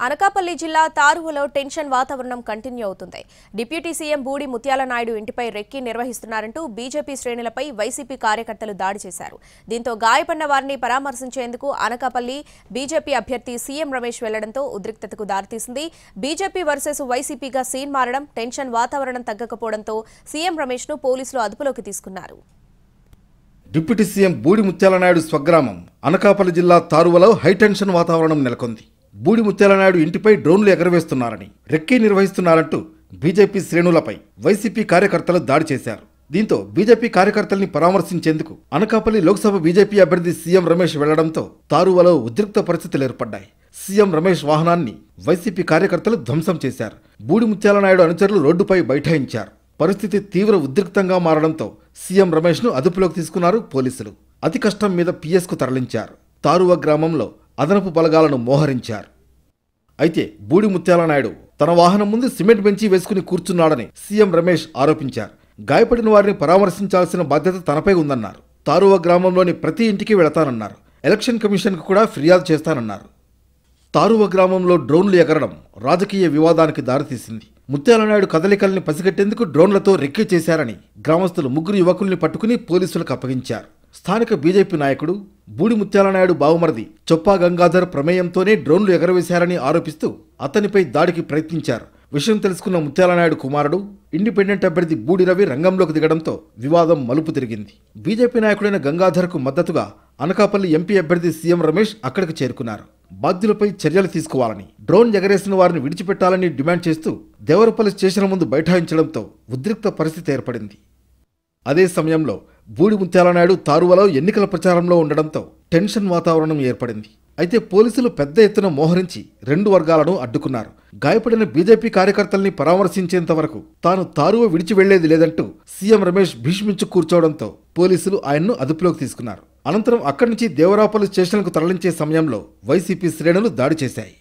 అనకాపల్లి జిల్లా తారువలో టెన్షన్ వాతావరణం కంటిన్యూ అవుతుంది. డిప్యూటీ సీఎం బూడి ముత్యాల నాయుడు ఇంటిపై రెక్కి నిర్వహిస్తున్నారంటూ బీజేపీ శ్రేణులపై వైసీపీ కార్యకర్తలు దాడి చేశారు. దీంతో గాయపడిన వారిని పరామర్శించేందుకు అనకాపల్లి బీజేపీ అభ్యర్థి సీఎం రమేష్ వెళ్లడంతో ఉద్రిక్తతకు దారితీసింది. బీజేపీ వర్సెస్ వైసీపీగా సీన్ మారడం, టెన్షన్ వాతావరణం తగ్గకపోవడంతో సీఎం రమేష్ ను పోలీసులు అదుపులోకి తీసుకున్నారు. డిప్యూటీ సీఎం బూడి ముత్యాల నాయుడు స్వగ్రామం అనకాపల్లి జిల్లా తారువలో హైటెన్షన్ వాతావరణం నెలకొంది. బూడి ముత్యాల నాయుడు ఇంటిపై డ్రోన్లు ఎగరవేస్తున్నారని, రెక్కీ నిర్వహిస్తున్నారంటూ బీజేపీ శ్రేణులపై వైసీపీ కార్యకర్తలు దాడి చేశారు. దీంతో బీజేపీ కార్యకర్తల్ని పరామర్శించేందుకు అనకాపల్లి లోక్సభ బీజేపీ అభ్యర్థి సీఎం రమేష్ వెళ్లడంతో తారువలో ఉద్రిక్త పరిస్థితులు ఏర్పడ్డాయి. సీఎం రమేష్ వాహనాన్ని వైసీపీ కార్యకర్తలు ధ్వంసం చేశారు. బూడి ముత్యాల నాయుడు అనుచరులు రోడ్డుపై బైఠాయించారు. పరిస్థితి తీవ్ర ఉద్రిక్తంగా మారడంతో సీఎం రమేష్ ను అదుపులోకి తీసుకున్నారు పోలీసులు. అతి కష్టం మీద పిఎస్కు తరలించారు. తారువ గ్రామంలో అదనపు బలగాలను మోహరించారు. అయితే బూడి ముత్యాల నాయుడు తన వాహనం ముందు సిమెంట్ బెంచి వేసుకుని కూర్చున్నాడని సీఎం రమేష్ ఆరోపించారు. గాయపడిన వారిని పరామర్శించాల్సిన బాధ్యత తనపై ఉందన్నారు. తారువ గ్రామంలోని ప్రతి ఇంటికి వెళతానన్నారు. ఎలక్షన్ కమిషన్కు కూడా ఫిర్యాదు చేస్తానన్నారు. తారువ గ్రామంలో డ్రోన్లు ఎగరడం రాజకీయ వివాదానికి దారితీసింది. ముత్యాల నాయుడు కదలికల్ని పసిగట్టేందుకు డ్రోన్లతో రెక్కీ చేశారని గ్రామస్తులు 3 యువకుల్ని పట్టుకుని పోలీసులకు అప్పగించారు. స్థానిక బీజేపీ నాయకుడు బూడి ముత్యాల నాయుడు బావుమరిది చొప్పా గంగాధర్ ప్రమేయంతోనే డ్రోన్లు ఎగరవేశారని ఆరోపిస్తూ అతనిపై దాడికి ప్రయత్నించారు. విషయం తెలుసుకున్న ముత్యాల నాయుడు కుమారుడు ఇండిపెండెంట్ అభ్యర్థి బూడి రవి రంగంలోకి దిగడంతో వివాదం మలుపు తిరిగింది. బీజేపీ నాయకుడైన గంగాధర్కు మద్దతుగా అనకాపల్లి ఎంపీ అభ్యర్థి సీఎం రమేష్ అక్కడికి చేరుకున్నారు. బాధ్యులపై చర్యలు తీసుకోవాలని, డ్రోన్ ఎగరేసిన వారిని విడిచిపెట్టాలని డిమాండ్ చేస్తూ దేవరపల్లి స్టేషన్ ముందు బైఠాయించడంతో ఉద్రిక్త పరిస్థితి ఏర్పడింది. అదే సమయంలో బూడి ముత్యాల నాయుడు తారువలో ఎన్నికల ప్రచారంలో ఉండడంతో టెన్షన్ వాతావరణం ఏర్పడింది. అయితే పోలీసులు పెద్ద ఎత్తున మోహరించి 2 వర్గాలను అడ్డుకున్నారు. గాయపడిన బీజేపీ కార్యకర్తల్ని పరామర్శించేంత వరకు తాను తారువ విడిచి వెళ్లేది లేదంటూ సీఎం రమేష్ భీష్మించు కూర్చోవడంతో పోలీసులు ఆయన్ను అదుపులోకి తీసుకున్నారు. అనంతరం అక్కడి నుంచి దేవరాపల్లి స్టేషన్కు తరలించే సమయంలో వైసీపీ శ్రేణులు దాడి చేశాయి.